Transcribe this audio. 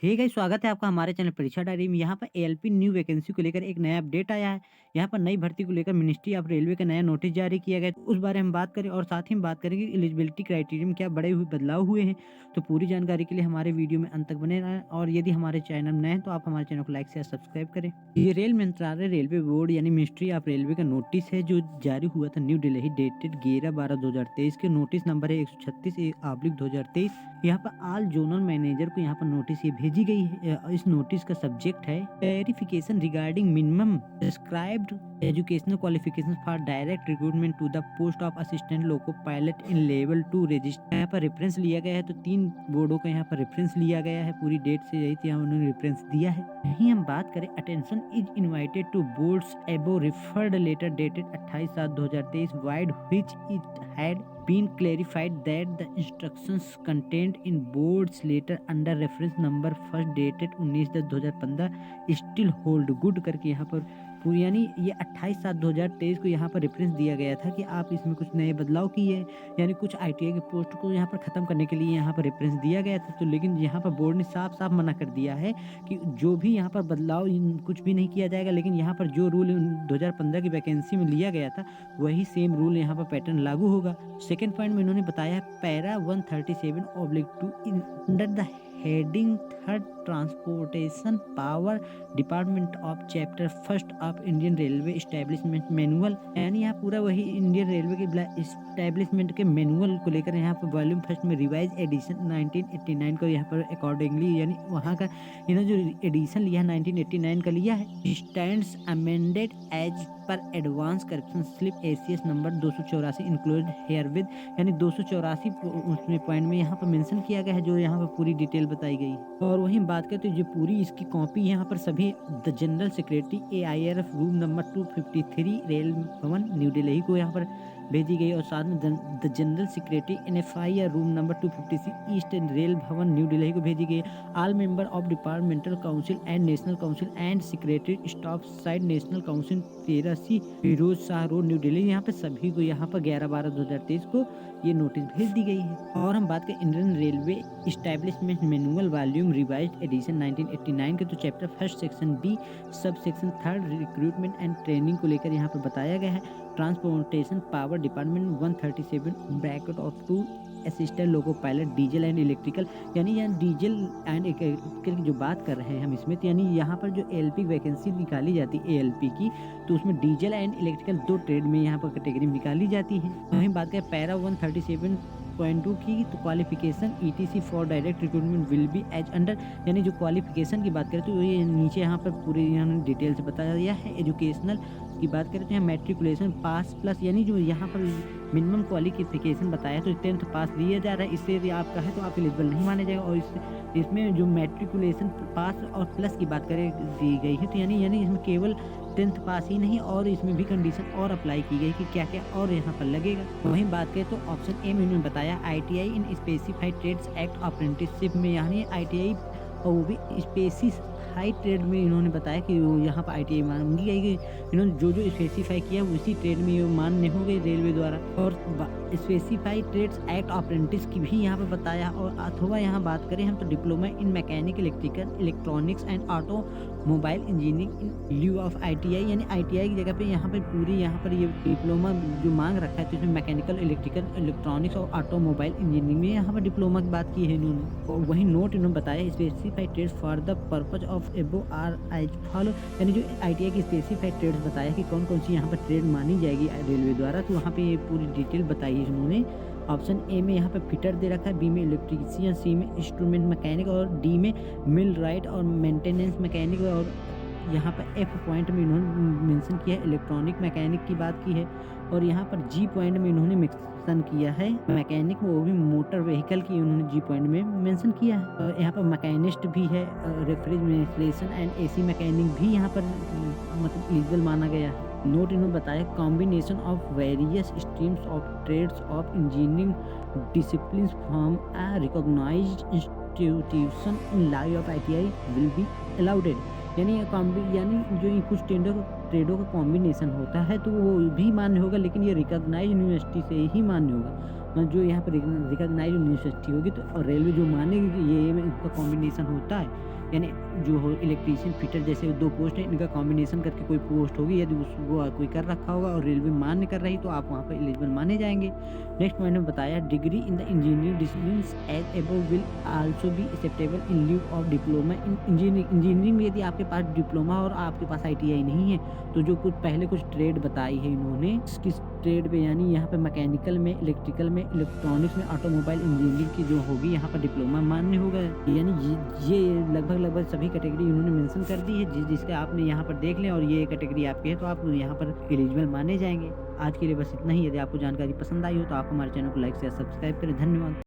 Hey guys, स्वागत है आपका हमारे चैनल परीक्षा डायरी में। यहाँ पर एएलपी न्यू वैकेंसी को लेकर एक नया अपडेट आया है। यहाँ पर नई भर्ती को लेकर मिनिस्ट्री ऑफ रेलवे का नया नोटिस जारी किया गया है। उस बारे में हम बात करें और साथ ही हम बात करेंगे एलिजिबिलिटी क्राइटेरिया में क्या बड़े हुए बदलाव हुए हैं। तो पूरी जानकारी के लिए हमारे वीडियो में अंत तक बने रहें और यदि हमारे चैनल नए हैं तो आप हमारे चैनल को लाइक शेयर सब्सक्राइब करें। ये रेल मंत्रालय रेलवे बोर्ड यानी मिनिस्ट्री ऑफ रेलवे का नोटिस है जो जारी हुआ था न्यू दिल्ली डेटेड 11/12/2023 के। नोटिस नंबर है 136/2023। यहाँ पर ऑल जोनल मैनेजर को यहाँ पर नोटिस ये भेजी गई है। इस नोटिस का सब्जेक्ट है verification regarding minimum prescribed educational qualifications for direct recruitment to the post of assistant loco pilot in level 2 register. यहाँ पर रेफरेंस लिया गया है, तो 3 बोर्डों का यहाँ पर रेफरेंस लिया गया है। पूरी डेट से यही थी, उन्होंने रेफरेंस दिया है। यही हम बात करें, attention is invited to boards above referred letter dated 28/7/2023 vide which it had been clarified that the instructions contained in board's letter under reference number first dated 19/10/2015 still hold good करके यहाँ पर पूरी यानी ये 28/7/2023 को यहाँ पर रेफरेंस दिया गया था कि आप इसमें कुछ नए बदलाव किए हैं, यानी कुछ आईटीआई के पोस्ट को यहाँ पर ख़त्म करने के लिए यहाँ पर रेफरेंस दिया गया था। तो लेकिन यहाँ पर बोर्ड ने साफ साफ मना कर दिया है कि जो भी यहाँ पर बदलाव कुछ भी नहीं किया जाएगा, लेकिन यहाँ पर जो रूल 2015 की वैकेंसी में लिया गया था वही सेम रूल यहाँ पर पैटर्न लागू होगा। सेकेंड पॉइंट में इन्होंने बताया है para 137/2 under the heading 3 transportation power department of chapter first of Indian railway establishment manual, यानी यहाँ पूरा वही इंडियन रेलवे के इस्टेब्लिशमेंट के मैनुअल को लेकर यहाँ पर वॉल्यूम फर्स्ट में रिवाइज एडिशन 1989 को यहाँ पर अकॉर्डिंगली, यानी वहाँ का इन्होंने जो एडिशन लिया है 1989 का लिया है, stands amended as per advance correction slip ACS number 284 included herewith, यानी 284 उसमें पॉइंट में यहाँ पर मेंशन किया गया है, जो यहाँ पर पूरी डिटेल बताई गई। और वहीं बात करते हैं जो पूरी इसकी कॉपी यहाँ पर सभी the general secretary AIRF room number 253 Rail Bhavan New Delhi को यहाँ पर भेजी गई और साथ में द जनरल सेक्रेटरी NFI या room number 256 East Rail Bhavan New Delhi को भेजी गई। All member of departmental council and national council and secretary staff side national council 13C Firoz Shah road New Delhi, यहाँ पे सभी को यहाँ पर 11/12/2023 को ये नोटिस भेज दी गई है। और हम बात करें Indian railway establishment manual volume revised edition 1989 के, तो chapter first section B sub section 3 recruitment and training को लेकर यहाँ पर बताया गया है। Transportation power department 137/2 assistant loco pilot diesel and electrical, यानी यहाँ डीजल एंड इलेक्ट्रिकल की जो बात कर रहे हैं हम इसमें, तो यानी यहाँ पर जो एलपी वैकेंसी निकाली जाती है एएलपी की, तो उसमें डीजल एंड इलेक्ट्रिकल 2 ट्रेड में यहाँ पर कैटेगरी निकाली जाती है। वहीं बात करें पैरा 137.2 की, तो qualification ETC for direct recruitment will be as under, यानी जो क्वालिफिकेशन की बात करें तो ये नीचे यहाँ पर पूरे यहाँ डिटेल से बताया गया है। एजुकेशनल की बात करें तो यहाँ मैट्रिकुलेशन पास प्लस, यानी जो यहाँ पर मिनिमम क्वालिफिकेशन बताया तो 10th पास दिया जा रहा है, इससे यदि आप कहें तो आप एलिजिबल नहीं माने जाएगा। और इसमें जो मैट्रिकुलेशन पास और प्लस की बात करें दी गई है, तो यानी इसमें केवल 10th पास ही नहीं और इसमें भी कंडीशन और अप्लाई की गई कि क्या क्या और यहाँ पर लगेगा। वहीं बात करें तो ऑप्शन ए में उन्होंने बताया ITI in specified trades act apprenticeship में, यानी ITI और वो भी स्पेसिफाई ट्रेड में इन्होंने बताया कि यहाँ पर ITI मांगी गई। इन्होंने जो जो स्पेसिफाई किया उसी ट्रेड में ये मान्य हो गई रेलवे द्वारा। और स्पेसिफाइड ट्रेड्स एक्ट अप्रेंटिस की भी यहाँ पर बताया। और अथवा यहाँ बात करें हम तो diploma in mechanic electrical electronics and auto mobile engineering in lieu of ITI, यानी ITI की जगह पे यहाँ पर पूरी यहाँ पर ये डिप्लोमा जो मांग रखा है, तो इसमें मैकेनिकल इलेक्ट्रिकल इलेक्ट्रॉनिक्स और ऑटो मोबाइल इंजीनियरिंग में यहाँ पर डिप्लोमा की बात की है इन्होंने। और वहीं नोट इन्होंने बताया specified trades for the purpose of above are as follow, यानी जो ITI की स्पेसिफाइड ट्रेड्स बताया कि कौन कौन सी यहाँ पर ट्रेड मानी जाएगी रेलवे द्वारा, तो वहाँ पर ये पूरी डिटेल बताई है उन्होंने। ऑप्शन ए में यहाँ पे फिटर दे रखा है, बी में इलेक्ट्रीशियन, सी में इंस्ट्रूमेंट मैकेनिक और डी में मिल राइट और मेंटेनेंस मैकेनिक। और यहाँ पर एफ पॉइंट में इन्होंने मेंशन किया है इलेक्ट्रॉनिक मैकेनिक की बात की है। और यहाँ पर जी पॉइंट में इन्होंने मेंशन किया है मैकेनिक, वो भी मोटर व्हीकल की उन्होंने जी पॉइंट में मेंशन किया है। और यहाँ पर मैकेनिस्ट भी है, रेफ्रिजरेशन एंड AC मैकेनिक भी यहाँ पर मतलब एलिजिबल माना गया है। नोट इन्होंने बताया combination of various streams of trades of engineering discipline from a recognised institution in lieu of ITI will be allowed, यानी जो ये कुछ ट्रेडों का कॉम्बिनेशन होता है तो वो भी मान्य होगा, लेकिन ये रिकॉग्नाइज यूनिवर्सिटी से ही मान्य होगा। जो यहाँ पर रिकॉग्नाइज यूनिवर्सिटी होगी तो रेलवे जो मानेगी कि ये इनका कॉम्बिनेशन होता है यानी जो हो इलेक्ट्रीशियन, फिटर जैसे 2 पोस्ट हैं, इनका कॉम्बिनेशन करके कोई पोस्ट होगी, यदि वो कोई कर रखा होगा और रेलवे मान्य कर रही तो आप वहाँ पर एलिजिबल माने जाएँगे। नेक्स्ट पॉइंट में बताया degree in the engineering disciplines as above will also be acceptable in लिeu ऑफ डिप्लोमा इन इंजीनियरिंग में यदि आपके पास डिप्लोमा और आपके पास आईटीआई नहीं है, तो जो कुछ ट्रेड बताई है इन्होंने, किस ट्रेड पे यानी यहाँ पे मैकेनिकल में, इलेक्ट्रिकल में, इलेक्ट्रॉनिक्स में, ऑटोमोबाइल इंजीनियरिंग की जो होगी यहाँ पर डिप्लोमा मान्य होगा। यानी ये लगभग सभी कैटेगरी इन्होंने मेंशन कर दी है, जिसके आपने यहाँ पर देख लें और ये कैटेगरी आपकी है तो आप यहाँ पर एलिजिबल माने जाएंगे। आज के लिए बस इतना ही। यदि आपको जानकारी पसंद आई हो तो आप हमारे चैनल को लाइक शेयर सब्सक्राइब करें। धन्यवाद।